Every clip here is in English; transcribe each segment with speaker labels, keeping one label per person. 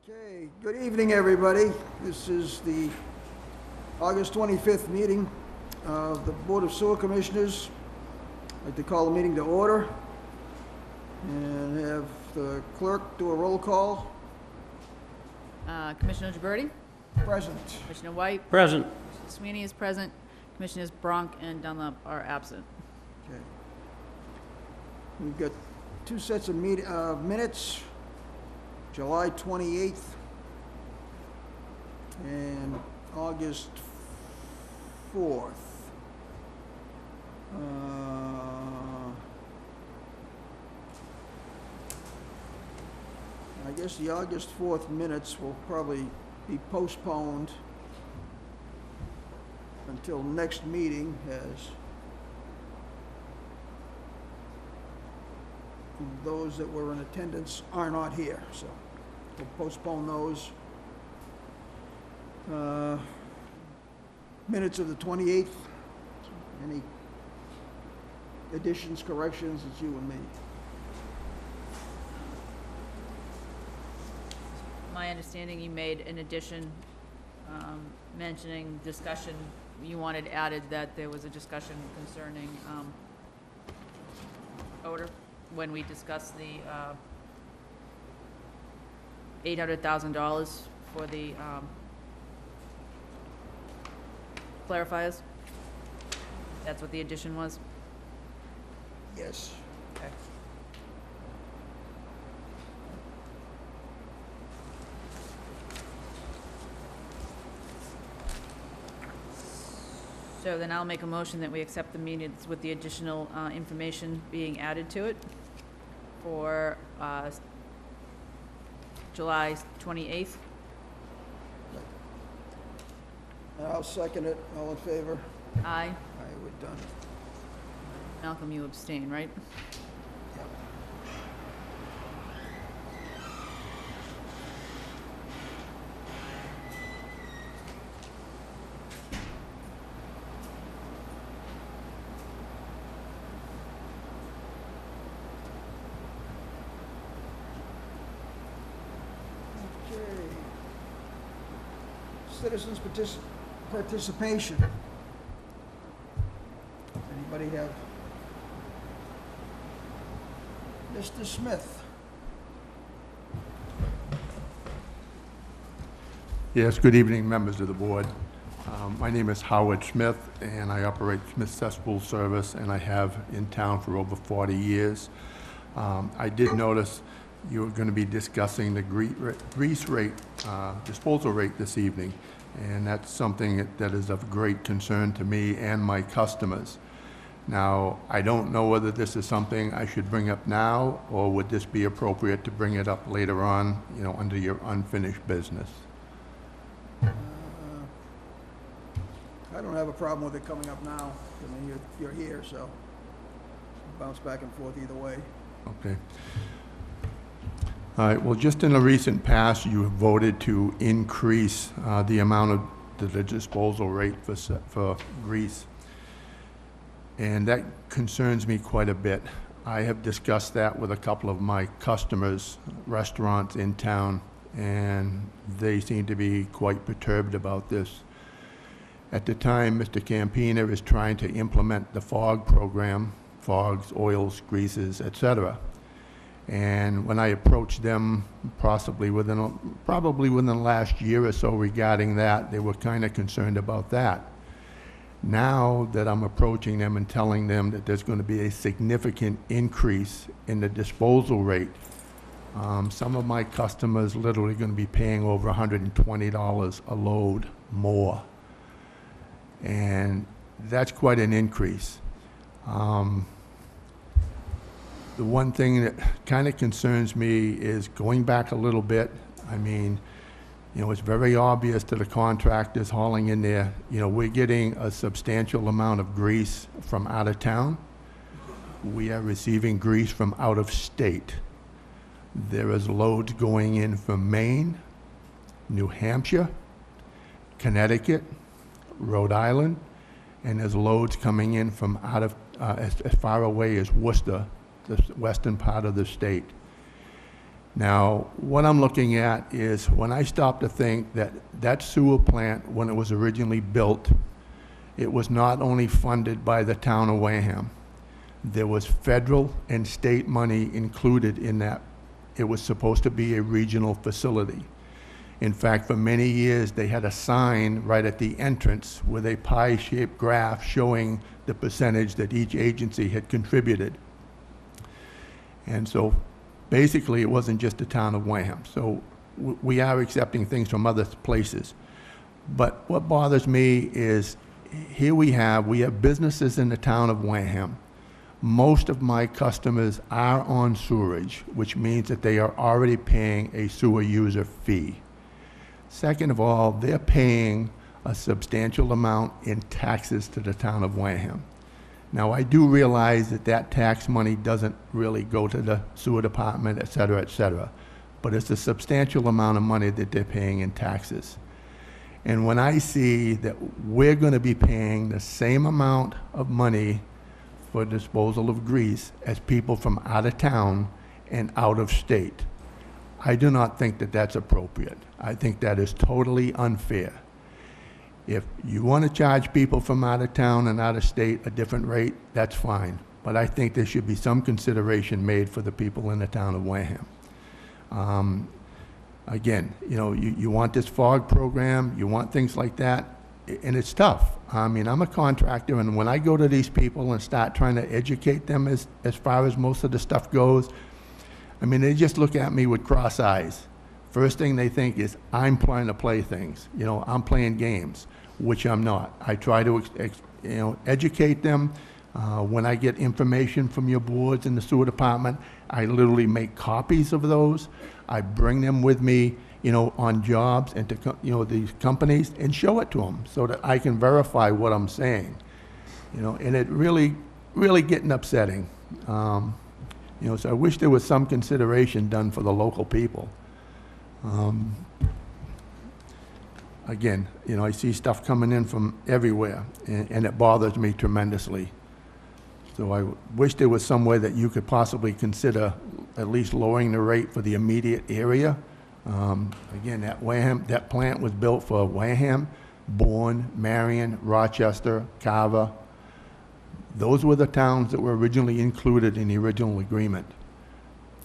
Speaker 1: Okay, good evening, everybody. This is the August 25th meeting of the Board of Sewer Commissioners. I'd like to call the meeting to order and have the clerk do a roll call.
Speaker 2: Commissioner Gibberti,
Speaker 1: Present.
Speaker 2: Commissioner White,
Speaker 3: Present.
Speaker 2: Commissioner Sweeney is present, Commissioners Bronk and Dunlap are absent.
Speaker 1: Okay. We've got two sets of minutes, July 28th and August 4th. I guess the August 4th minutes will probably be postponed until next meeting, as those that were in attendance are not here, so we'll postpone those. Minutes of the 28th, any additions, corrections, it's you and me.
Speaker 2: My understanding, you made an addition mentioning discussion. You wanted added that there was a discussion concerning odor when we discussed the $800,000 for the clarifiers. That's what the addition was?
Speaker 1: Yes.
Speaker 2: Okay. So then I'll make a motion that we accept the minutes with the additional information being added to it for July 28th.
Speaker 1: I'll second it. All in favor?
Speaker 2: Aye.
Speaker 1: Aye, we're done.
Speaker 2: Malcolm, you abstain, right?
Speaker 1: Yep. Okay. Citizens participation. Anybody have? Mr. Smith.
Speaker 4: Yes, good evening, members of the board. My name is Howard Smith, and I operate Smith Cesspool Service, and I have in town for over 40 years. I did notice you were going to be discussing the grease rate, disposal rate this evening, and that's something that is of great concern to me and my customers. Now, I don't know whether this is something I should bring up now, or would this be appropriate to bring it up later on, under your unfinished business?
Speaker 1: I don't have a problem with it coming up now. I mean, you're here, so bounce back and forth either way.
Speaker 4: Okay. All right, well, just in the recent past, you have voted to increase the amount of the disposal rate for grease. And that concerns me quite a bit. I have discussed that with a couple of my customers, restaurants in town, and they seem to be quite perturbed about this. At the time, Mr. Campina is trying to implement the FOG program, fogs, oils, greases, etc. And when I approached them, probably within the last year or so regarding that, they were kind of concerned about that. Now that I'm approaching them and telling them that there's going to be a significant increase in the disposal rate, some of my customers literally going to be paying over $120 a load more. And that's quite an increase. The one thing that kind of concerns me is going back a little bit. I mean, it's very obvious to the contractors hauling in there, we're getting a substantial amount of grease from out of town. We are receiving grease from out of state. There is loads going in from Maine, New Hampshire, Connecticut, Rhode Island, and there's loads coming in from out of as far away as Worcester, the western part of the state. Now, what I'm looking at is when I stop to think that that sewer plant, when it was originally built, it was not only funded by the town of Wareham. There was federal and state money included in that. It was supposed to be a regional facility. In fact, for many years, they had a sign right at the entrance with a pie-shaped graph showing the percentage that each agency had contributed. And so basically, it wasn't just the town of Wareham. So we are accepting things from other places. But what bothers me is here we have businesses in the town of Wareham. Most of my customers are on sewerage, which means that they are already paying a sewer user fee. Second of all, they're paying a substantial amount in taxes to the town of Wareham. Now, I do realize that that tax money doesn't really go to the sewer department, et cetera, but it's a substantial amount of money that they're paying in taxes. And when I see that we're going to be paying the same amount of money for disposal of grease as people from out of town and out of state, I do not think that that's appropriate. I think that is totally unfair. If you want to charge people from out of town and out of state a different rate, that's fine. But I think there should be some consideration made for the people in the town of Wareham. Again, you want this fog program, you want things like that, and it's tough. I mean, I'm a contractor, and when I go to these people and start trying to educate them as far as most of the stuff goes, I mean, they just look at me with cross eyes. First thing they think is, I'm trying to play things. I'm playing games, which I'm not. I try to, educate them. When I get information from your boards in the sewer department, I literally make copies of those. I bring them with me, on jobs and to, these companies and show it to them so that I can verify what I'm saying. And it really, really getting upsetting. So I wish there was some consideration done for the local people. Again, I see stuff coming in from everywhere, and it bothers me tremendously. So I wish there was some way that you could possibly consider at least lowering the rate for the immediate area. Again, that plant was built for Wareham, Bourne, Marion, Rochester, Carver. Those were the towns that were originally included in the original agreement.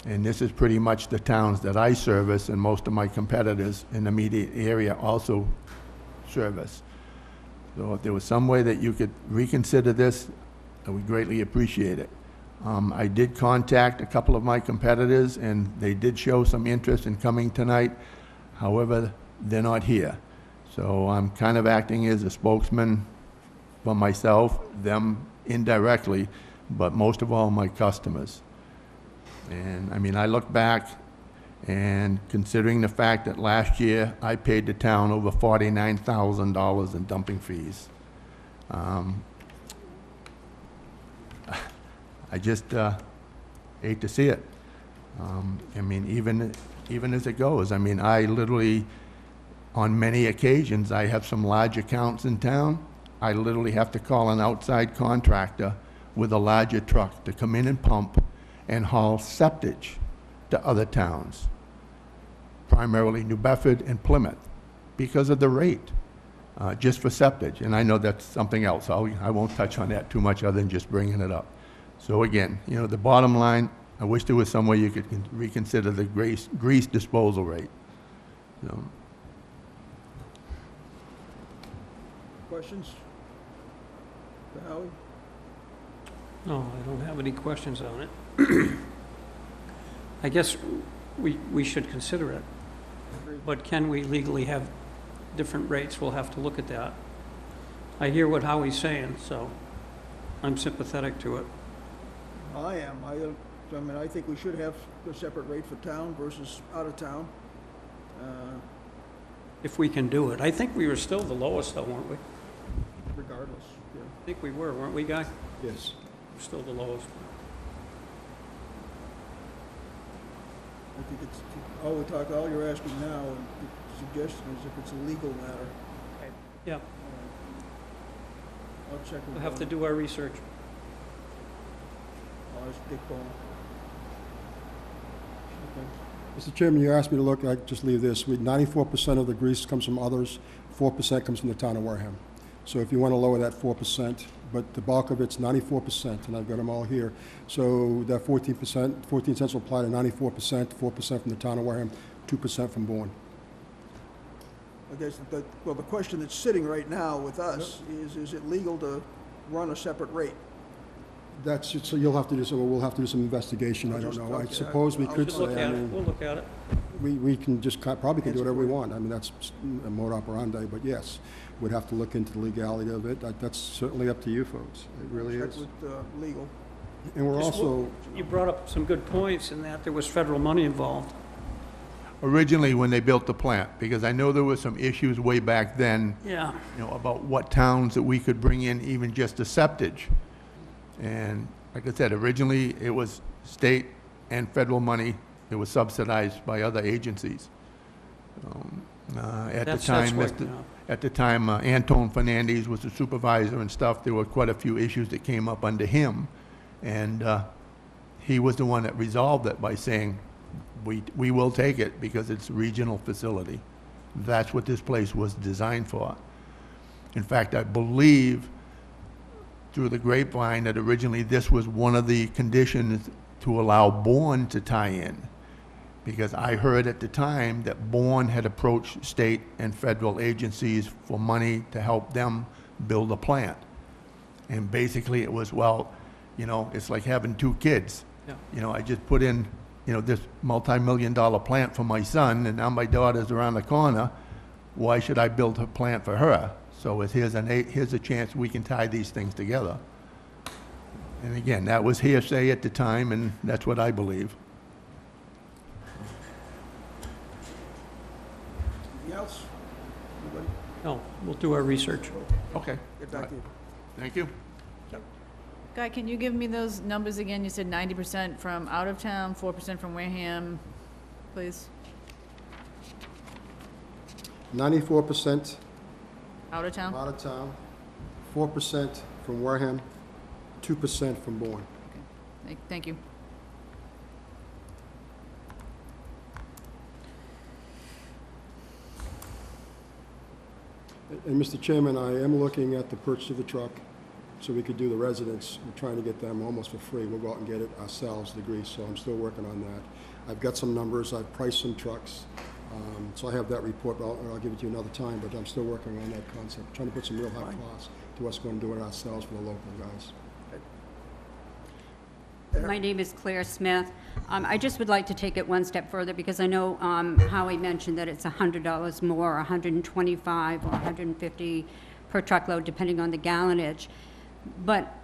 Speaker 4: And this is pretty much the towns that I service and most of my competitors in the immediate area also service. So if there was some way that you could reconsider this, I would greatly appreciate it. I did contact a couple of my competitors, and they did show some interest in coming tonight. However, they're not here. So I'm kind of acting as a spokesman for myself, them indirectly, but most of all, my customers. And, I mean, I look back, and considering the fact that last year I paid the town over $49,000 in dumping fees, I just hate to see it. I mean, even as it goes, I mean, I literally, on many occasions, I have some large accounts in town. I literally have to call an outside contractor with a larger truck to come in and pump and haul septage to other towns, primarily New Bedford and Plymouth, because of the rate, just for septage. And I know that's something else. I won't touch on that too much other than just bringing it up. So again, the bottom line, I wish there was some way you could reconsider the grease disposal rate.
Speaker 1: Questions? For Howie?
Speaker 3: No, I don't have any questions on it. I guess we should consider it. But can we legally have different rates? We'll have to look at that. I hear what Howie's saying, so I'm sympathetic to it.
Speaker 1: I am. I mean, I think we should have a separate rate for town versus out of town.
Speaker 3: If we can do it. I think we were still the lowest though, weren't we?
Speaker 1: Regardless, yeah.
Speaker 3: I think we were, weren't we, Guy?
Speaker 1: Yes.
Speaker 3: We're still the lowest.
Speaker 1: I think it's, all you're asking now, and the suggestion is if it's a legal matter.
Speaker 3: Yeah,
Speaker 1: I'll check with
Speaker 3: we'll have to do our research.
Speaker 1: I'll ask Dick Bone. Okay.
Speaker 5: Mr. Chairman, you asked me to look, I just leave this. 94% of the grease comes from others, 4% comes from the town of Wareham. So if you want to lower that 4%, but the bulk of it's 94%, and I've got them all here. So that 14%, 14 cents will apply to 94%, 4% from the town of Wareham, 2% from Bourne.
Speaker 1: I guess, well, the question that's sitting right now with us is it legal to run a separate rate?
Speaker 5: That's, so you'll have to do some, we'll have to do some investigation, I don't know. I suppose we could
Speaker 3: We'll look
Speaker 5: say, I
Speaker 3: at it,
Speaker 5: mean,
Speaker 3: we'll look at it.
Speaker 5: we can just, probably can do whatever we want. I mean, that's a mode operandi, but yes, we'd have to look into the legality of it. That's certainly up to you folks. It really
Speaker 1: Check
Speaker 5: is.
Speaker 1: with legal.
Speaker 5: And we're
Speaker 3: Just
Speaker 5: also,
Speaker 3: You brought up some good points in that there was federal money involved.
Speaker 4: Originally, when they built the plant, because I know there were some issues way back then,
Speaker 3: Yeah.
Speaker 4: you know, about what towns that we could bring in even just a septage. And like I said, originally, it was state and federal money. It was subsidized by other agencies. At the
Speaker 3: That's
Speaker 4: time,
Speaker 3: what,
Speaker 4: at the time, Anton Fernandez was the supervisor and stuff. There were quite a few issues that came up under him. And he was the one that resolved it by saying, we will take it because it's a regional facility. That's what this place was designed for. In fact, I believe through the grapevine that originally this was one of the conditions to allow Bourne to tie in. Because I heard at the time that Bourne had approached state and federal agencies for money to help them build a plant. And basically it was, well, you know, it's like having two kids.
Speaker 3: Yeah.
Speaker 4: You know, I just put in, you know, this multi-million-dollar plant for my son, and now my daughter's around the corner. Why should I build a plant for her? So here's a chance we can tie these things together. And again, that was hearsay at the time, and that's what I believe.
Speaker 1: Anything else? Anybody?
Speaker 3: No, we'll do our research.
Speaker 4: Okay.
Speaker 1: Get back to you.
Speaker 4: Thank you.
Speaker 2: Guy, can you give me those numbers again? You said 90% from out of town, 4% from Wareham, please?
Speaker 5: 94%
Speaker 2: Out of town?
Speaker 5: out of town, 4% from Wareham, 2% from Bourne.
Speaker 2: Thank you.
Speaker 5: And Mr. Chairman, I am looking at the purchase of the truck, so we could do the residents. We're trying to get them almost for free. We'll go out and get it ourselves, the grease, so I'm still working on that. I've got some numbers, I've priced some trucks, so I have that report, but I'll give it to you another time, but I'm still working on that concept, trying to put some real high costs to us going and doing it ourselves for the local guys.
Speaker 6: My name is Claire Smith. I just would like to take it one step further because I know Howie mentioned that it's $100 more, $125 or $150 per truckload, depending on the gallonage. But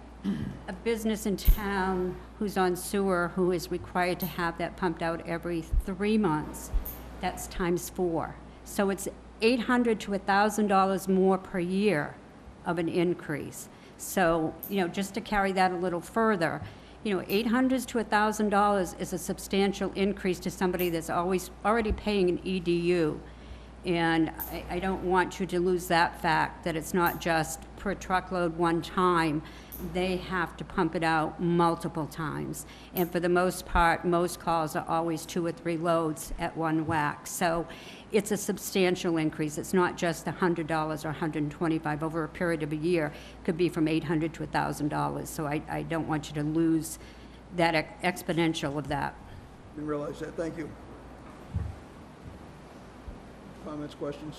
Speaker 6: a business in town who's on sewer, who is required to have that pumped out every 3 months, that's times 4. So it's $800 to $1,000 more per year of an increase. So, you know, just to carry that a little further, you know, $800 to $1,000 is a substantial increase to somebody that's already paying an EDU. And I don't want you to lose that fact, that it's not just per truckload one time. They have to pump it out multiple times. And for the most part, most calls are always 2 or 3 loads at one whack. So it's a substantial increase. It's not just $100 or $125 over a period of a year. It could be from $800 to $1,000. So I don't want you to lose that exponential of that.
Speaker 1: Didn't realize that. Thank you. Comments, questions?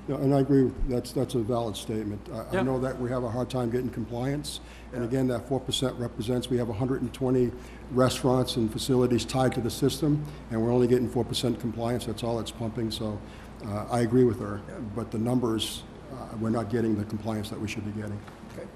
Speaker 5: Yeah, and I agree, that's a valid statement. I
Speaker 3: Yeah.
Speaker 5: know that we have a hard time getting compliance, and again, that 4% represents, we have 120 restaurants and facilities tied to the system, and we're only getting 4% compliance, that's all it's pumping, so I agree with her. But the numbers, we're not getting the compliance that we should be getting.
Speaker 1: Okay.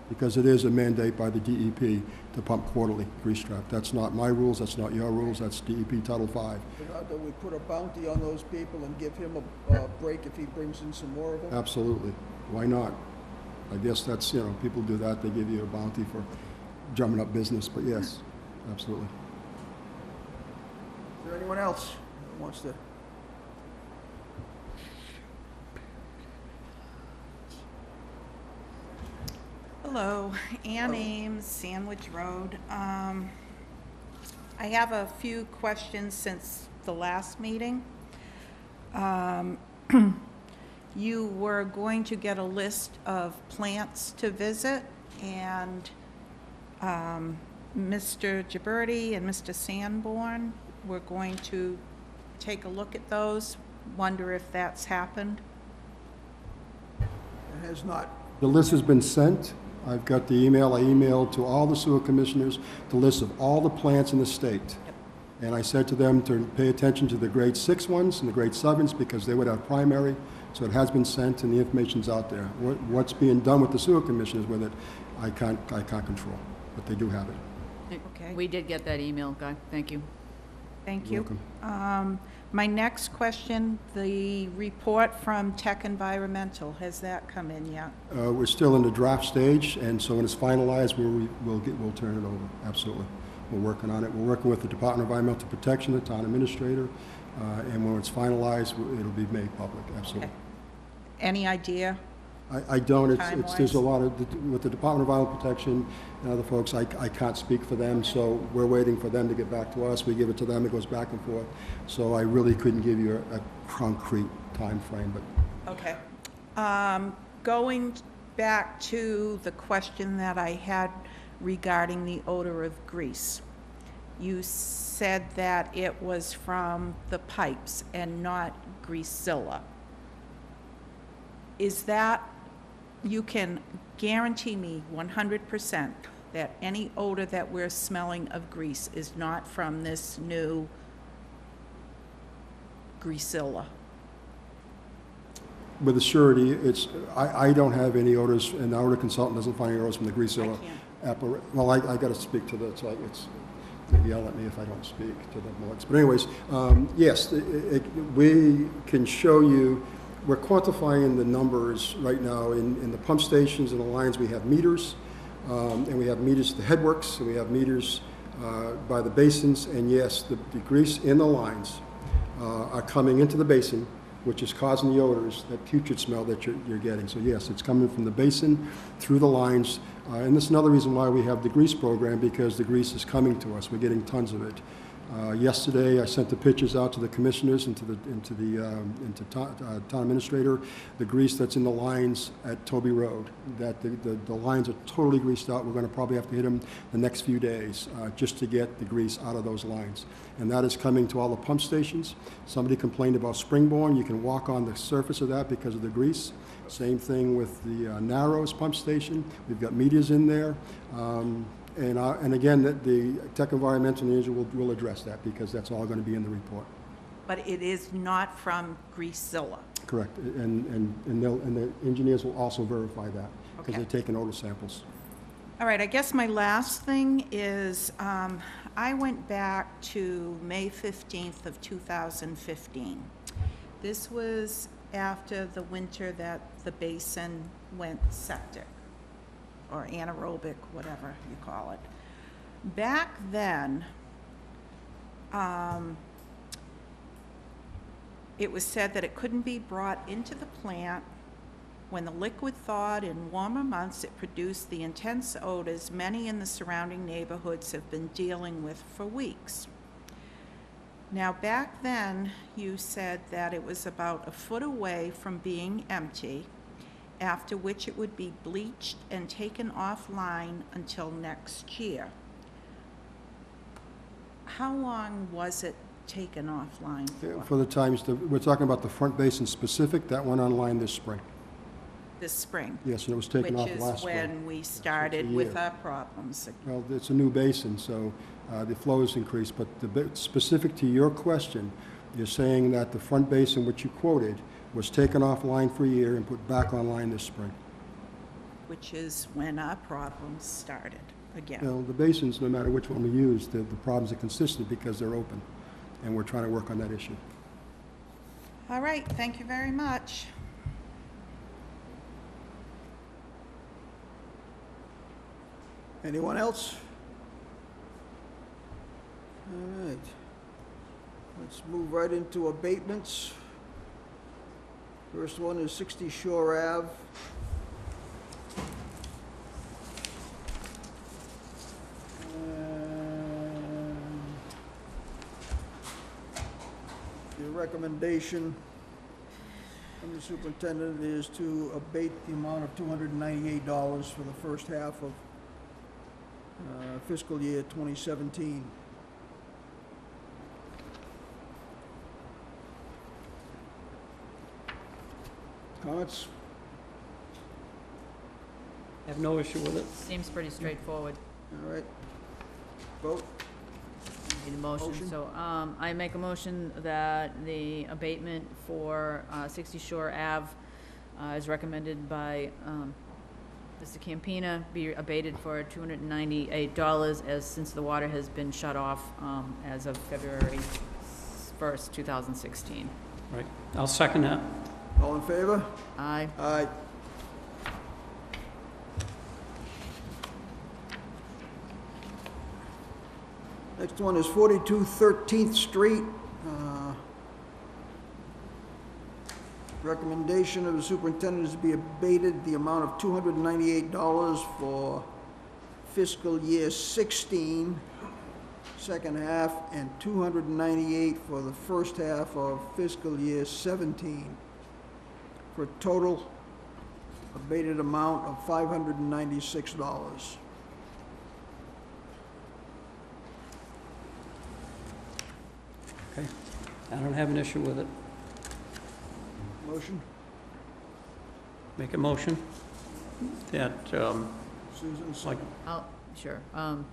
Speaker 5: Because it is a mandate by the DEP to pump quarterly grease trap. That's not my rules, that's not your rules, that's DEP Title V.
Speaker 1: Do we put a bounty on those people and give him a break if he brings in some more of them?
Speaker 5: Absolutely. Why not? I guess that's, you know, people do that, they give you a bounty for drumming up business, but yes, absolutely.
Speaker 1: Is there anyone else that wants to?
Speaker 7: Hello, Ann Ames, Sandwich Road. I have a few questions since the last meeting. You were going to get a list of plants to visit, and Mr. Gibberti and Mr. Sanborn were going to take a look at those. Wonder if that's happened?
Speaker 1: It has not.
Speaker 5: The list has been sent. I've got the email. I emailed to all the sewer commissioners the list of all the plants in the state. And I said to them to pay attention to the grade 6 ones and the grade 7s because they would have primary. So it has been sent and the information's out there. What's being done with the sewer commissioners with it, I can't control, but they do have it.
Speaker 7: Okay.
Speaker 2: We did get that email, Guy. Thank you.
Speaker 7: Thank
Speaker 5: You're
Speaker 7: you.
Speaker 5: welcome.
Speaker 7: My next question, the report from Tech Environmental, has that come in yet?
Speaker 5: We're still in the draft stage, and so when it's finalized, we'll turn it over, absolutely. We're working on it. We're working with the Department of Environmental Protection, the town administrator, and when it's finalized, it'll be made public, absolutely.
Speaker 7: Okay. Any idea?
Speaker 5: I don't, there's
Speaker 7: Time-wise?
Speaker 5: a lot of, with the Department of Environmental Protection and other folks, I can't speak for them, so we're waiting for them to get back to us. We give it to them, it goes back and forth. So I really couldn't give you a concrete time frame, but.
Speaker 7: Okay. Going back to the question that I had regarding the odor of grease. You said that it was from the pipes and not greasilla. Is that, you can guarantee me 100% that any odor that we're smelling of grease is not from this new greasilla?
Speaker 5: With a surety, I don't have any orders, and the odor consultant doesn't find any orders from the greaseilla. Well, I got to speak to the, so they yell at me if I don't speak to the boards. But anyways, yes, we can show you, we're quantifying the numbers right now in the pump stations and the lines. We have meters, and we have meters at the headworks, and we have meters by the basins. And yes, the grease in the lines are coming into the basin, which is causing the odors, that putrid smell that you're getting. So yes, it's coming from the basin through the lines. And that's another reason why we have the grease program, because the grease is coming to us. We're getting tons of it. Yesterday, I sent the pictures out to the commissioners and to town administrator, the grease that's in the lines at Toby Road, that the lines are totally greased out. We're going to probably have to hit them the next few days just to get the grease out of those lines. And that is coming to all the pump stations. Somebody complained about Springborn. You can walk on the surface of that because of the grease. Same thing with the Narrows pump station. We've got meters in there. And again, the Tech Environmental Manager will address that because that's all going to be in the report.
Speaker 7: But it is not from greasilla?
Speaker 5: Correct. And the engineers will also verify that because
Speaker 7: Okay.
Speaker 5: they're taking odor samples.
Speaker 7: All right, I guess my last thing is, I went back to May 15th of 2015. This was after the winter that the basin went septic, or anaerobic, whatever you call it. Back then, it was said that it couldn't be brought into the plant. When the liquid thawed in warmer months, it produced the intense odors many in the surrounding neighborhoods have been dealing with for weeks. Now, back then, you said that it was about a foot away from being empty, after which it would be bleached and taken offline until next year. How long was it taken offline for?
Speaker 5: For the times, we're talking about the front basin specific, that went online this spring.
Speaker 7: This spring?
Speaker 5: Yes, and it was taken off
Speaker 7: Which
Speaker 5: last
Speaker 7: is
Speaker 5: spring.
Speaker 7: when we started with our problems.
Speaker 5: Well, it's a new basin, so the flow has increased, but specific to your question, you're saying that the front basin, which you quoted, was taken offline for a year and put back online this spring.
Speaker 7: Which is when our problems started again.
Speaker 5: Well, the basins, no matter which one we use, the problems are consistent because they're open, and we're trying to work on that issue.
Speaker 7: All right, thank you very much.
Speaker 1: Anyone else? All right. Let's move right into abatements. First one is 60 Shore Ave. recommendation from the superintendent is to abate the amount of $298 for the first half of fiscal year 2017. Comments?
Speaker 3: I have no issue with it.
Speaker 2: Seems pretty straightforward.
Speaker 1: All right. Vote.
Speaker 2: Need a motion,
Speaker 1: Motion.
Speaker 2: so, I make a motion that the abatement for, 60 Shore Ave, as recommended by, Mr. Campina, be abated for $298, as since the water has been shut off, as of February 1st, 2016.
Speaker 3: Right. I'll second that.
Speaker 1: All in favor?
Speaker 2: Aye.
Speaker 1: Aye. Next one is 42 13th Street. Recommendation of the superintendent is to be abated the amount of $298 for fiscal year 16, second half, and $298 for the first half of fiscal year 17, for a total abated amount of $596.
Speaker 3: Okay. I don't have an issue with it.
Speaker 1: Motion?
Speaker 3: Make a motion that,
Speaker 1: Susan,
Speaker 3: like,
Speaker 1: second.
Speaker 2: Sure, want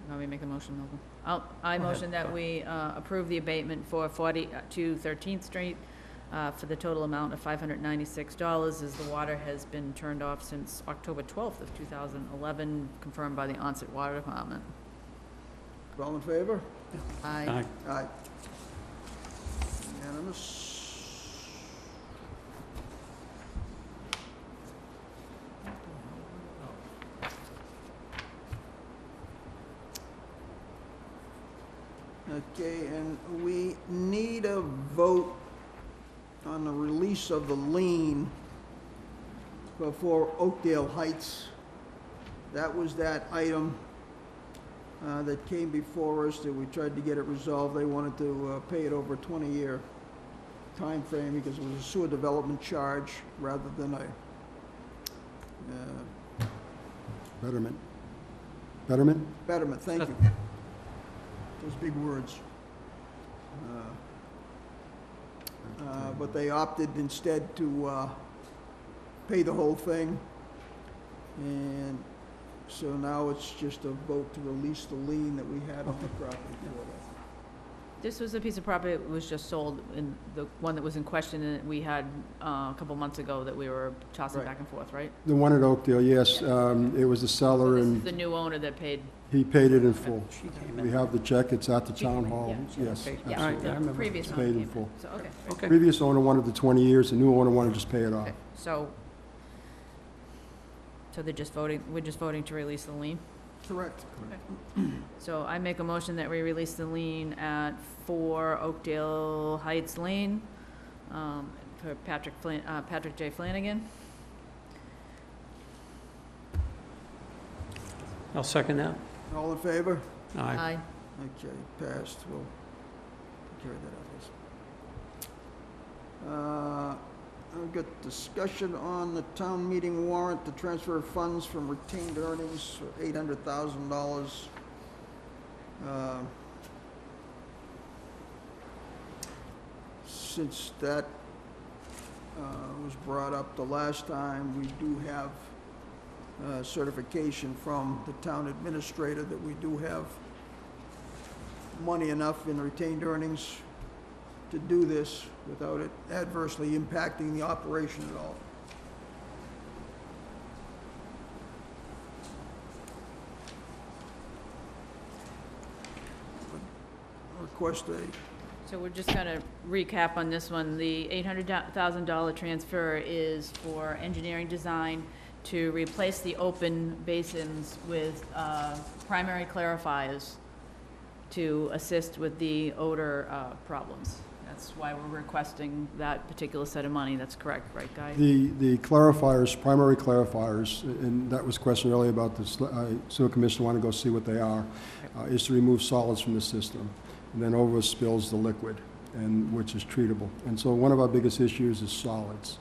Speaker 2: me to make a motion, Milton? I
Speaker 3: Go ahead.
Speaker 2: motion that we, approve the abatement for 42 13th Street, for the total amount of $596, as the water has been turned off since October 12th of 2011, confirmed by the Onset Water Department.
Speaker 1: All in favor?
Speaker 2: Aye.
Speaker 3: aye.
Speaker 1: Aye. Unanimous. Okay, and we need a vote on the release of the lien for Oakdale Heights. That was that item that came before us, that we tried to get it resolved. They wanted to pay it over a 20-year time frame because it was a sewer development charge rather than a,
Speaker 5: Betterment. Betterment?
Speaker 1: betterment, thank you. Those big words. But they opted instead to pay the whole thing. And so now it's just a vote to release the lien that we had on the property for that.
Speaker 2: This was a piece of property that was just sold, and the one that was in question, and we had a couple months ago that we were tossing
Speaker 1: Right.
Speaker 2: back and forth, right?
Speaker 5: The one at Oakdale, yes, it was the seller,
Speaker 2: This is
Speaker 5: and
Speaker 2: the new owner that paid,
Speaker 5: he paid it in full.
Speaker 3: She came
Speaker 5: We
Speaker 3: in.
Speaker 5: have the check, it's at the
Speaker 2: She
Speaker 5: town
Speaker 2: came in,
Speaker 5: hall,
Speaker 2: yeah.
Speaker 5: yes.
Speaker 3: Okay.
Speaker 2: yeah,
Speaker 3: All right, I
Speaker 2: the
Speaker 3: remember.
Speaker 2: previous
Speaker 5: It's
Speaker 2: owner
Speaker 5: paid in
Speaker 2: came
Speaker 5: full.
Speaker 2: in. So, okay.
Speaker 3: Okay.
Speaker 5: Previous owner wanted the 20 years, the new owner wanted to just pay it off.
Speaker 2: Okay, so they're just voting, we're just voting to release the lien?
Speaker 1: Correct.
Speaker 2: So I make a motion that we release the lien at 4 Oakdale Heights Lane, for Patrick J. Flanagan.
Speaker 3: I'll second that.
Speaker 1: All in favor?
Speaker 3: Aye.
Speaker 1: Okay, passed. We'll carry that out. I've got discussion on the town meeting warrant to transfer funds from retained earnings for $800,000. Since that was brought up the last time, we do have certification from the town administrator that we do have money enough in retained earnings to do this without it adversely impacting the operation at all. Request a,
Speaker 2: So we're just gonna recap on this one. The $800,000 transfer is for engineering design to replace the open basins with primary clarifiers to assist with the odor problems. That's why we're requesting that particular set of money. That's correct, right, Guy?
Speaker 5: The clarifiers, primary clarifiers, and that was questioned earlier about the sewer commission, want to go see what they are, is to remove solids from the system, and then over spills the liquid. and which is treatable. And so one of our biggest issues is solids,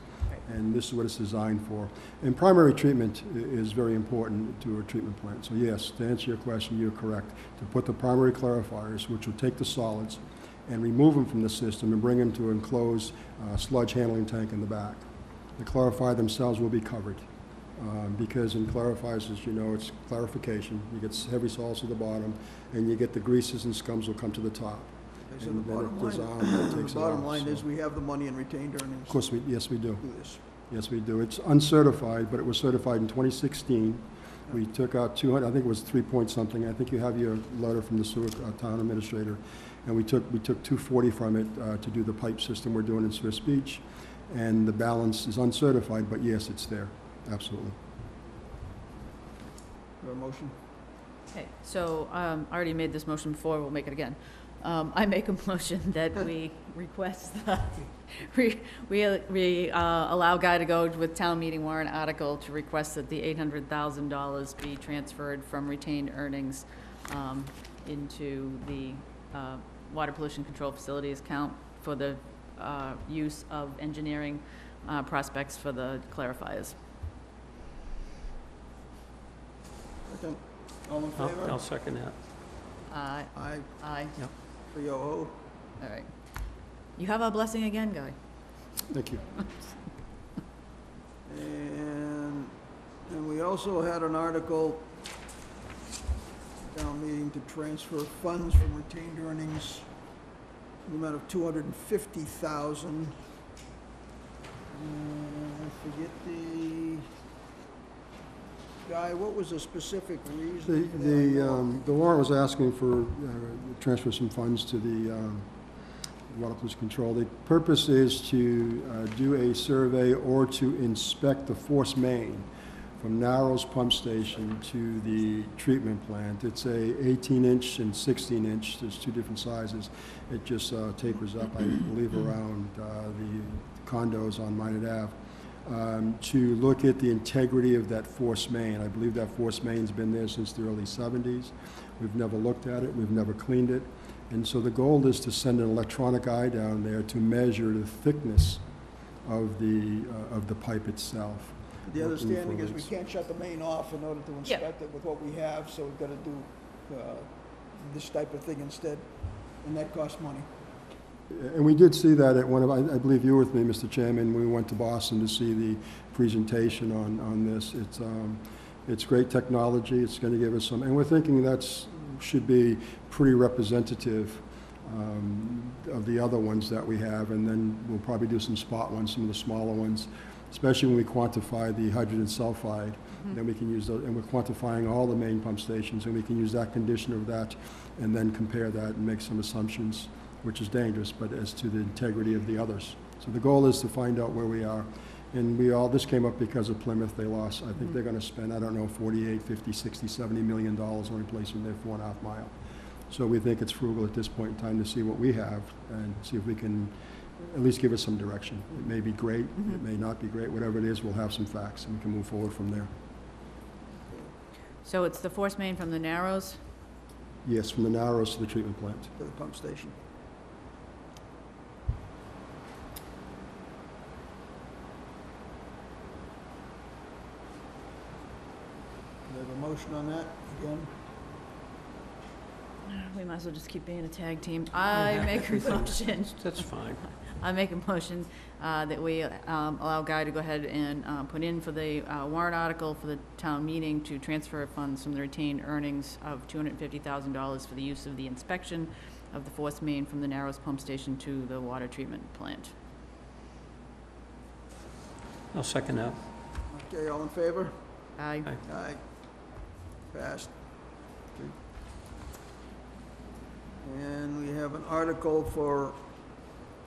Speaker 5: and this is what it's designed for. And primary treatment is very important to a treatment plant. So yes, to answer your question, you're correct. To put the primary clarifiers, which will take the solids and remove them from the system and bring them to an enclosed sludge handling tank in the back. The clarifier themselves will be covered. Because in clarifiers, as you know, it's clarification. You get heavy salts at the bottom, and you get the greases and scums will come to the top.
Speaker 1: So the
Speaker 5: And then
Speaker 1: bottom
Speaker 5: it goes
Speaker 1: line,
Speaker 5: on, and it takes
Speaker 1: the
Speaker 5: it
Speaker 1: bottom
Speaker 5: off,
Speaker 1: line
Speaker 5: so-
Speaker 1: is we have the money in retained earnings.
Speaker 5: Of course, yes, we do.
Speaker 1: to do this.
Speaker 5: Yes, we do. It's uncertified, but it was certified in 2016. We took out 200, I think it was 3 point something. I think you have your letter from the sewer town administrator. And we took 240 from it to do the pipe system we're doing in Swiss Beach. And the balance is uncertified, but yes, it's there, absolutely.
Speaker 1: Your motion?
Speaker 2: Okay, so, I already made this motion before, we'll make it again. I make a motion that we request, we allow Guy to go with town meeting warrant article to request that the $800,000 be transferred from retained earnings into the water pollution control facilities account for the use of engineering prospects for the clarifiers.
Speaker 1: Second. All in
Speaker 3: I'll
Speaker 1: favor?
Speaker 3: second that.
Speaker 2: Aye.
Speaker 1: Aye.
Speaker 3: Yep.
Speaker 1: 3-0.
Speaker 2: All right. You have our blessing again, Guy.
Speaker 5: Thank you.
Speaker 1: And we also had an article, town meeting to transfer funds from retained earnings, in the amount of $250,000. I forget Guy, what was the specific reason for that?
Speaker 5: The warrant was asking for, transfer some funds to the water pollution control. The purpose is to do a survey or to inspect the force main from Narrows Pump Station to the treatment plant. It's a 18-inch and 16-inch, there's two different sizes. It just tapers up, I believe, around the condos on Minot Ave. To look at the integrity of that force main. I believe that force main's been there since the early 70s. We've never looked at it, we've never cleaned it. And so the goal is to send an electronic eye down there to measure the thickness of the pipe itself.
Speaker 1: The
Speaker 5: Looking
Speaker 1: understanding
Speaker 5: for
Speaker 1: is we
Speaker 5: leaks.
Speaker 1: can't shut the main off in order to inspect it with what we have, so we've got to do this type of thing instead, and that costs money.
Speaker 5: And we did see that at one of, I believe you were with me, Mr. Chairman, we went to Boston to see the presentation on this. It's great technology, it's going to give us some, and we're thinking that's, should be pretty representative of the other ones that we have, and then we'll probably do some spot ones, some of the smaller ones, especially when we quantify the hydrogen sulfide. Then we can use those, and we're quantifying all the main pump stations, and we can use that condition of that, and then compare that and make some assumptions, which is dangerous, but as to the integrity of the others. So the goal is to find out where we are. And this came up because of Plymouth. They lost, I think they're going to spend, I don't know, 48, 50, 60, 70 million dollars on replacing their 4.5 mile. So we think it's frugal at this point in time to see what we have and see if we can at least give us some direction. It may be great, it may not be great, whatever it is, we'll have some facts and we can move forward from there.
Speaker 2: So it's the force main from the Narrows?
Speaker 5: Yes, from the Narrows to the treatment plant.
Speaker 1: To the pump station. Do we have a motion on that again?
Speaker 2: We might as well just keep being a tag team. I make a motion,
Speaker 3: That's fine.
Speaker 2: I make a motion that we allow Guy to go ahead and put in for the warrant article for the town meeting to transfer funds from the retained earnings of $250,000 for the use of the inspection of the force main from the Narrows Pump Station to the water treatment plant.
Speaker 3: I'll second that.
Speaker 1: Okay, all in favor?
Speaker 2: Aye.
Speaker 1: Aye. Passed. Okay. And we have an article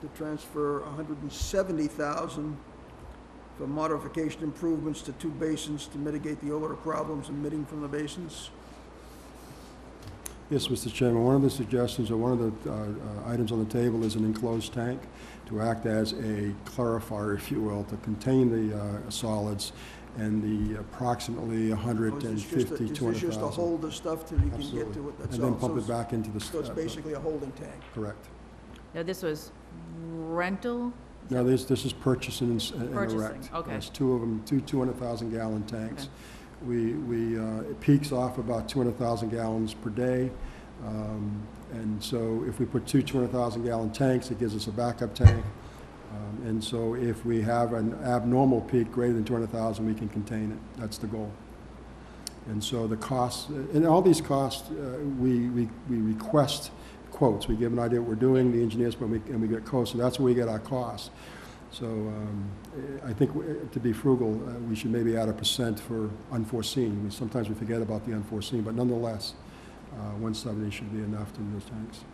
Speaker 1: to transfer $170,000 for modification improvements to 2 basins to mitigate the odor problems emitting from the basins.
Speaker 5: Yes, Mr. Chairman, one of the suggestions, or one of the items on the table is an enclosed tank to act as a clarifier, if you will, to contain the solids and the approximately 150,
Speaker 1: Is this just to
Speaker 5: 200,000.
Speaker 1: hold the stuff till you can get
Speaker 5: Absolutely.
Speaker 1: to it, that's
Speaker 5: And
Speaker 1: all?
Speaker 5: then pump
Speaker 1: So
Speaker 5: it back into the...
Speaker 1: So it's basically a holding tank.
Speaker 5: Correct.
Speaker 2: Now, this was rental?
Speaker 5: No, this is purchase and
Speaker 2: Purchasing,
Speaker 5: erect.
Speaker 2: okay.
Speaker 5: There's two of them, two 200,000 gallon tanks. It peaks off about 200,000 gallons per day. And so if we put two 200,000 gallon tanks, it gives us a backup tank. And so if we have an abnormal peak greater than 200,000, we can contain it. That's the goal. And so the costs, and all these costs, we request quotes. We give an idea what we're doing, the engineers, and we get quotes. So that's where we get our costs. So I think to be frugal, we should maybe add 1% for unforeseen. Sometimes we forget about the unforeseen, but nonetheless, 170 should be enough to do those tanks.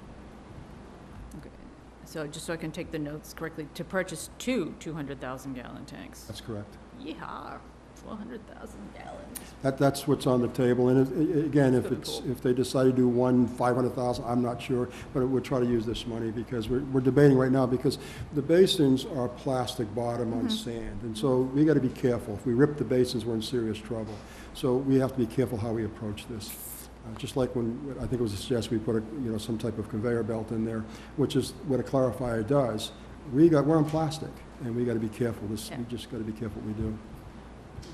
Speaker 2: Okay. So just so I can take the notes correctly, to purchase two 200,000 gallon tanks.
Speaker 5: That's correct.
Speaker 2: Yeehaw, 400,000 gallons.
Speaker 5: That's what's on the table, and again,
Speaker 2: Good
Speaker 5: if they decide to do one 500,000, I'm not sure, but we'll try to use this money because we're debating right now because the basins are plastic bottom on sand, and so we got to be careful. If we rip the basins, we're in serious trouble. So we have to be careful how we approach this. Just like when I think it was suggested we put some type of conveyor belt in there, which is what a clarifier does. We're on plastic, and we got to be careful. We just got to be careful what we do.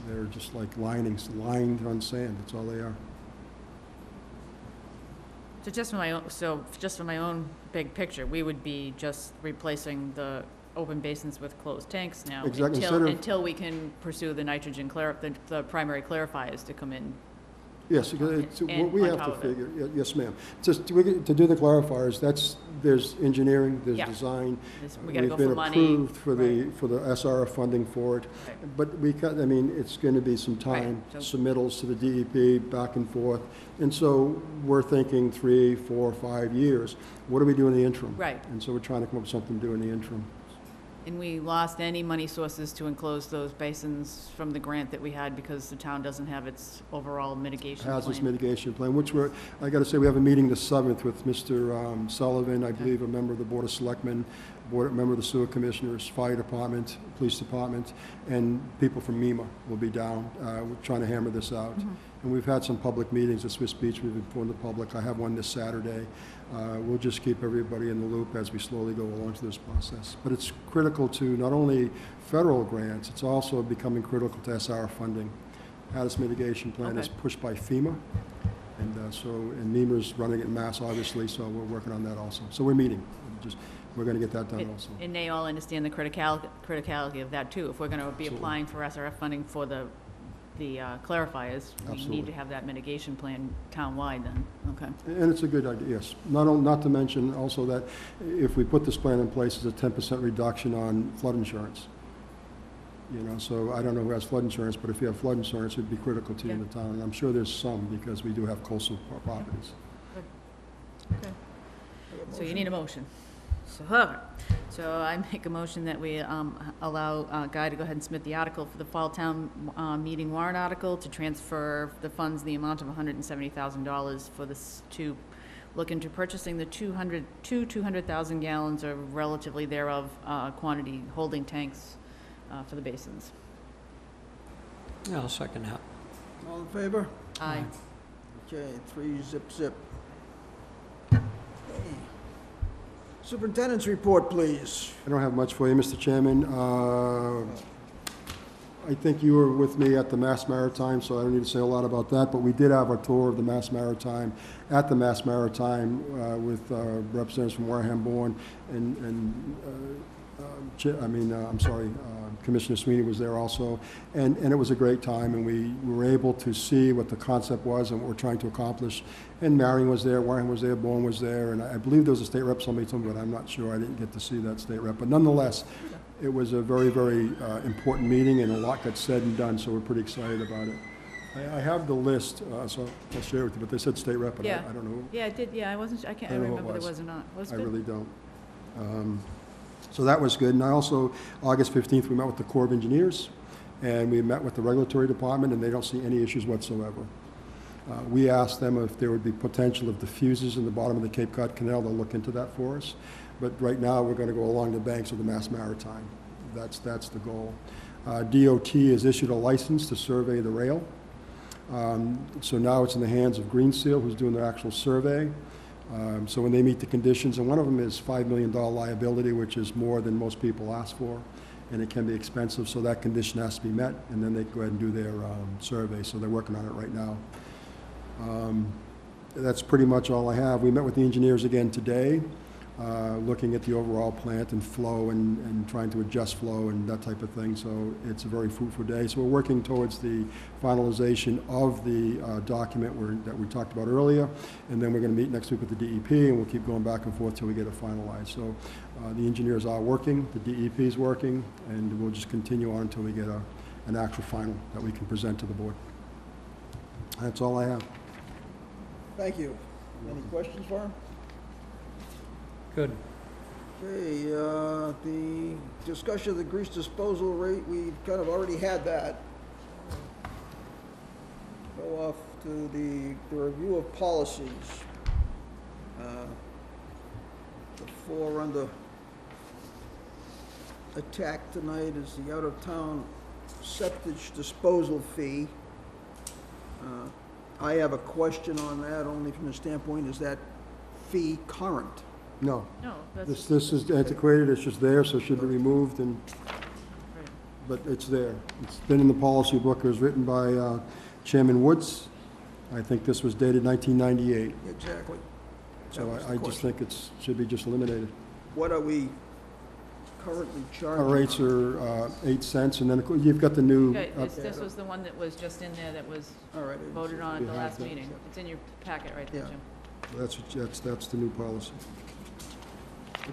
Speaker 5: They're just like linings, lined on sand. That's all they are.
Speaker 2: So just for my own big picture, we would be just replacing the open basins with closed tanks now.
Speaker 5: Exactly.
Speaker 2: Until we can pursue the nitrogen the primary clarifiers to come in.
Speaker 5: Yes, it's what we
Speaker 2: on
Speaker 5: have
Speaker 2: top
Speaker 5: to
Speaker 2: of it.
Speaker 5: figure. Yes, ma'am. Just to do the clarifiers, there's engineering, there's
Speaker 2: Yeah.
Speaker 5: design.
Speaker 2: We gotta go for
Speaker 5: We've been
Speaker 2: money.
Speaker 5: approved for the SRF funding for it.
Speaker 2: Right.
Speaker 5: But it's going to be some time,
Speaker 2: Right, so-
Speaker 5: submittals to the DEP, back and forth. And so we're thinking 3, 4, 5 years. What do we do in the interim?
Speaker 2: Right.
Speaker 5: And so we're trying to come up with something to do in the interim.
Speaker 2: And we lost any money sources to enclose those basins from the grant that we had because the town doesn't have its overall mitigation plan.
Speaker 5: Hazardous mitigation plan, which I got to say, we have a meeting the 7th with Mr. Sullivan, I believe a member of the Board of Selectmen, member of the Sewer Commissioners, Fire Department, Police Department, and people from MEMA will be down. We're trying to hammer this out. And we've had some public meetings at Swiss Beach. We've informed the public. I have one this Saturday. We'll just keep everybody in the loop as we slowly go along through this process. But it's critical to not only federal grants, it's also becoming critical to SR funding. Hazardous mitigation plan is
Speaker 2: Okay.
Speaker 5: pushed by FEMA. And MEMA's running it in mass, obviously, so we're working on that also. So we're meeting. We're going to get that done also.
Speaker 2: And they all understand the criticality of that too. If we're going to be
Speaker 5: Absolutely.
Speaker 2: applying for SRF funding for the clarifiers, we
Speaker 5: Absolutely.
Speaker 2: need to have that mitigation plan town-wide then, okay?
Speaker 5: And it's a good idea, yes. Not to mention also that if we put this plan in place, it's a 10% reduction on flood insurance. So I don't know who has flood insurance, but if you have flood insurance, it'd be critical to you in the town. And I'm sure there's some because we do have coastal properties.
Speaker 2: Okay. So you need a motion. So I make a motion that we allow Guy to go ahead and submit the article for the fall town meeting warrant article to transfer the funds, the amount of $170,000 for this, to look into purchasing the 200,000 gallons or relatively thereof quantity holding tanks for the basins.
Speaker 3: Yeah, I'll second that.
Speaker 1: All in favor?
Speaker 2: Aye.
Speaker 1: Okay, 3 zip. Okay. Superintendent's report, please.
Speaker 5: I don't have much for you, Mr. Chairman. I think you were with me at the Mass Maritime, so I don't need to say a lot about that, but we did have a tour of the Mass Maritime, at the Mass Maritime, with representatives from Wareham Bourne, Commissioner Sweeney was there also, and it was a great time, and we were able to see what the concept was and what we're trying to accomplish. And Marion was there, Wareham was there, Bourne was there, and I believe there was a state rep, somebody told me, but I'm not sure, I didn't get to see that state rep. But nonetheless, it was a very, very important meeting, and a lot got said and done, so we're pretty excited about it. I have the list, so I'll share it with you, but they said state rep, but I
Speaker 2: Yeah.
Speaker 5: don't know.
Speaker 2: Yeah, I did, I can't
Speaker 5: I don't know who it
Speaker 2: remember if it
Speaker 5: was.
Speaker 2: was or not. Was
Speaker 5: I
Speaker 2: it good?
Speaker 5: really don't. So that was good. And I also, August 15th, we met with the Corps of Engineers, and we met with the Regulatory Department, and they don't see any issues whatsoever. We asked them if there would be potential of diffusers in the bottom of the Cape Cod Canal. They'll look into that for us. But right now, we're going to go along the banks of the Mass Maritime. That's the goal. DOT has issued a license to survey the rail. So now it's in the hands of Green Seal, who's doing the actual survey. So when they meet the conditions, and one of them is $5 million liability, which is more than most people ask for, and it can be expensive, so that condition has to be met, and then they go ahead and do their survey, so they're working on it right now. That's pretty much all I have. We met with the engineers again today, looking at the overall plant and flow and trying to adjust flow and that type of thing, so it's a very fruitful day. So we're working towards the finalization of the document that we talked about earlier, and then we're going to meet next week with the DEP, and we'll keep going back and forth till we get it finalized. So the engineers are working, the DEP is working, and we'll just continue on until we get an actual final that we can present to the board. That's all I have.
Speaker 1: Thank you. Any questions for him?
Speaker 3: Good.
Speaker 1: Okay, the discussion of the grease disposal rate, we kind of already had that. Go off to the review of policies. The four under attack tonight is the out-of-town septic disposal fee. I have a question on that, only from the standpoint, is that fee current?
Speaker 5: No,
Speaker 2: No, that's,
Speaker 5: this is antiquated, it's just there, so it should be removed,
Speaker 2: right.
Speaker 5: but it's there. It's been in the policy book, it was written by Chairman Woods. I think this was dated 1998,
Speaker 1: Exactly. That
Speaker 5: so
Speaker 1: was the
Speaker 5: I just
Speaker 1: question.
Speaker 5: think should be just eliminated.
Speaker 1: What are we currently charging?
Speaker 5: Our rates are 8 cents, and then you've got the new,
Speaker 2: Okay, this was the one that was just in there that was
Speaker 1: All right. I didn't
Speaker 2: voted
Speaker 1: see
Speaker 2: on
Speaker 1: it.
Speaker 2: at the
Speaker 5: You have
Speaker 2: last
Speaker 5: that.
Speaker 2: meeting. It's in your packet right there,
Speaker 1: Yeah.
Speaker 2: Jim.
Speaker 5: that's the new policy,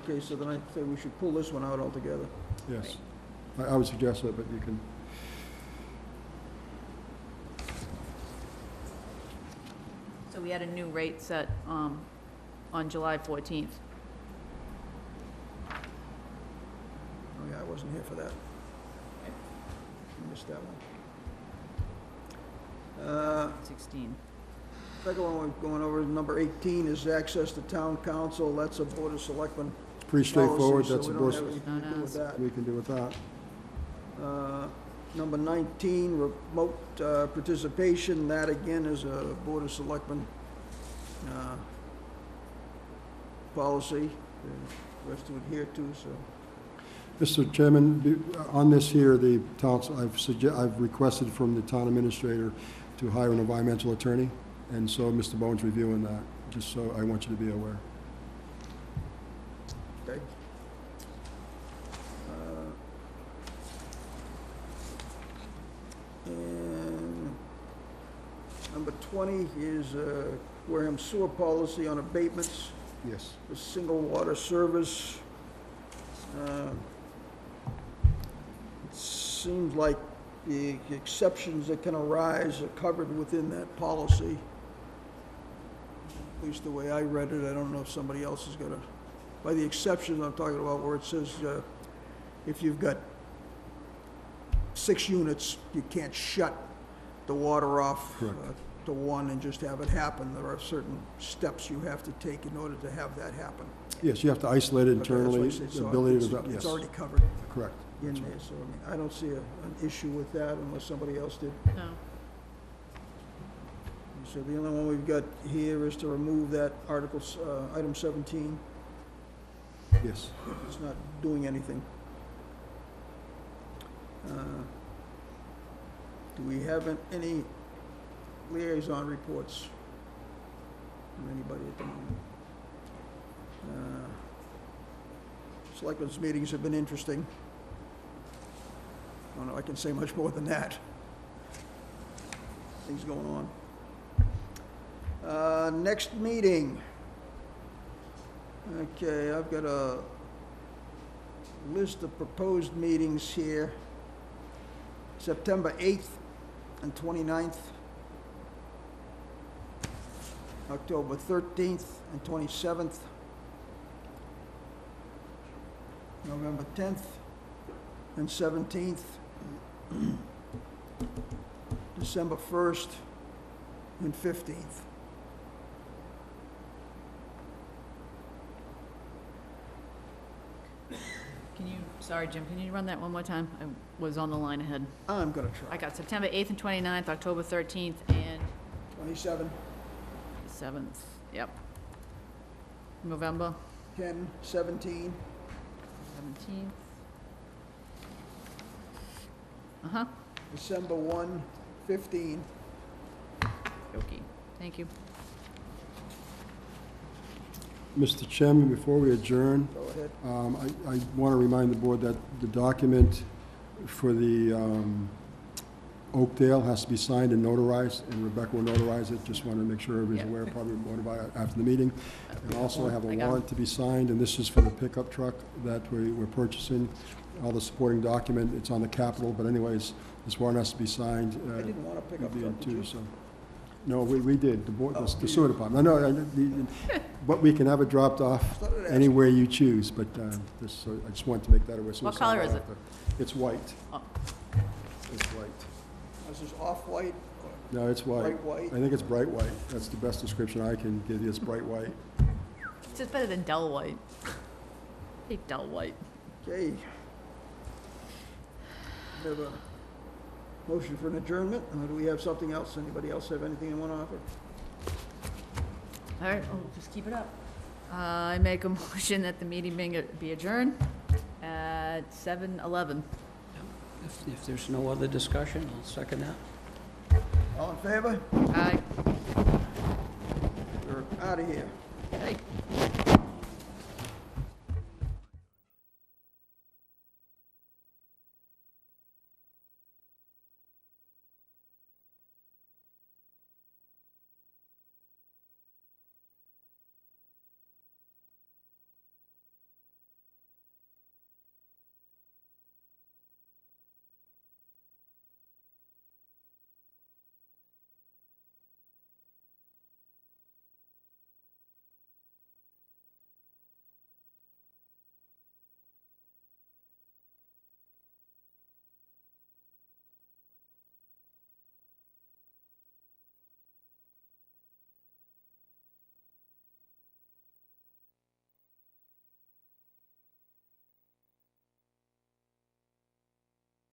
Speaker 1: Okay, so then I say we should pull this one out altogether.
Speaker 5: yes. I would suggest that, but you can,
Speaker 2: So we had a new rate set on July 14th.
Speaker 1: Oh, yeah, I wasn't here for that. Missed that one.
Speaker 2: 16.
Speaker 1: Second one we're going over, number 18 is access to town council. That's a board of selectmen
Speaker 5: it's pretty straightforward,
Speaker 1: policy,
Speaker 5: that's
Speaker 1: so
Speaker 5: a
Speaker 1: we don't
Speaker 5: board,
Speaker 1: have anything to do with that.
Speaker 5: we can do with that.
Speaker 1: Number 19, remote participation. That again is a board of selectmen policy for us to adhere to, so.
Speaker 5: Mr. Chairman, on this here, the town, I've requested from the town administrator to hire an environmental attorney, and so Mr. Bowen's reviewing that, just so I want you to be aware.
Speaker 1: Okay. And number 20 is Wareham sewer policy on abatements
Speaker 5: Yes.
Speaker 1: for single water service. It seems like the exceptions that can arise are covered within that policy. At least the way I read it, I don't know if somebody else is gonna, by the exceptions I'm talking about where it says, if you've got 6 units, you can't shut the water off
Speaker 5: Correct.
Speaker 1: to one and just have it happen. There are certain steps you have to take in order to have that happen.
Speaker 5: Yes, you have to isolate it
Speaker 1: Okay, that's what
Speaker 5: internally,
Speaker 1: I said.
Speaker 5: the
Speaker 1: So
Speaker 5: ability
Speaker 1: it's-
Speaker 5: to, yes,
Speaker 1: It's already covered
Speaker 5: correct.
Speaker 1: in
Speaker 5: That's
Speaker 1: there,
Speaker 5: right.
Speaker 1: so I mean, I don't see an issue with that unless somebody else did.
Speaker 2: No.
Speaker 1: So the only one we've got here is to remove that article, item 17.
Speaker 5: Yes.
Speaker 1: It's not doing anything. Do we have any liaison reports from anybody at the moment? Selectmen's meetings have been interesting. I don't know, I can say much more than that. Things going on. Next meeting. Okay, I've got a list of proposed meetings here. September 8th and 29th. October 13th and 27th. November 10th and 17th. December 1st and 15th.
Speaker 2: Can you, sorry, Jim, can you run that one more time? I was on the line ahead.
Speaker 1: I'm gonna
Speaker 2: I
Speaker 1: try.
Speaker 2: got September 8th and 29th, October 13th, and
Speaker 1: 27.
Speaker 2: the 7th. Yep. November
Speaker 1: 10, 17,
Speaker 2: 17th. Uh-huh,
Speaker 1: December 1, 15.
Speaker 2: okay, thank you.
Speaker 5: Mr. Chairman, before we adjourn,
Speaker 1: Go ahead.
Speaker 5: I want to remind the board that the document for the Oakdale has to be signed and notarized, and Rebecca will notarize it. Just want to make sure everybody's
Speaker 2: Yeah.
Speaker 5: aware, probably more about it after the meeting. And also, I have a
Speaker 2: I got it.
Speaker 5: warrant to be signed, and this is for the pickup truck that we're purchasing. All the supporting document, it's on the Capitol, but anyways, this warrant has to be signed.
Speaker 1: I didn't want to pick up
Speaker 5: You'll be in
Speaker 1: truck, did you?
Speaker 5: too, so. No, we did, the board,
Speaker 1: Oh,
Speaker 5: the
Speaker 1: you
Speaker 5: sewer
Speaker 1: did.
Speaker 5: department. No, but we can have it dropped off
Speaker 1: Started asking.
Speaker 5: anywhere you choose, but I just wanted to make that aware. so
Speaker 2: What
Speaker 5: it's not
Speaker 2: color is it?
Speaker 5: after. It's white.
Speaker 2: Oh.
Speaker 5: It's white.
Speaker 1: This is off-white,
Speaker 5: No, it's white.
Speaker 1: bright white.
Speaker 5: I think it's bright white. That's the best description I can give you, it's bright white.
Speaker 2: It's just better than dull white. I hate dull white.
Speaker 1: Okay. We have a motion for an adjournment, or do we have something else? Anybody else have anything they want to offer?
Speaker 2: All right, oh, just keep it up. I make a motion that the meeting be adjourned at 7:11.
Speaker 3: If there's no other discussion, I'll second that.
Speaker 1: All in favor?
Speaker 2: Aye.
Speaker 1: We're out of here.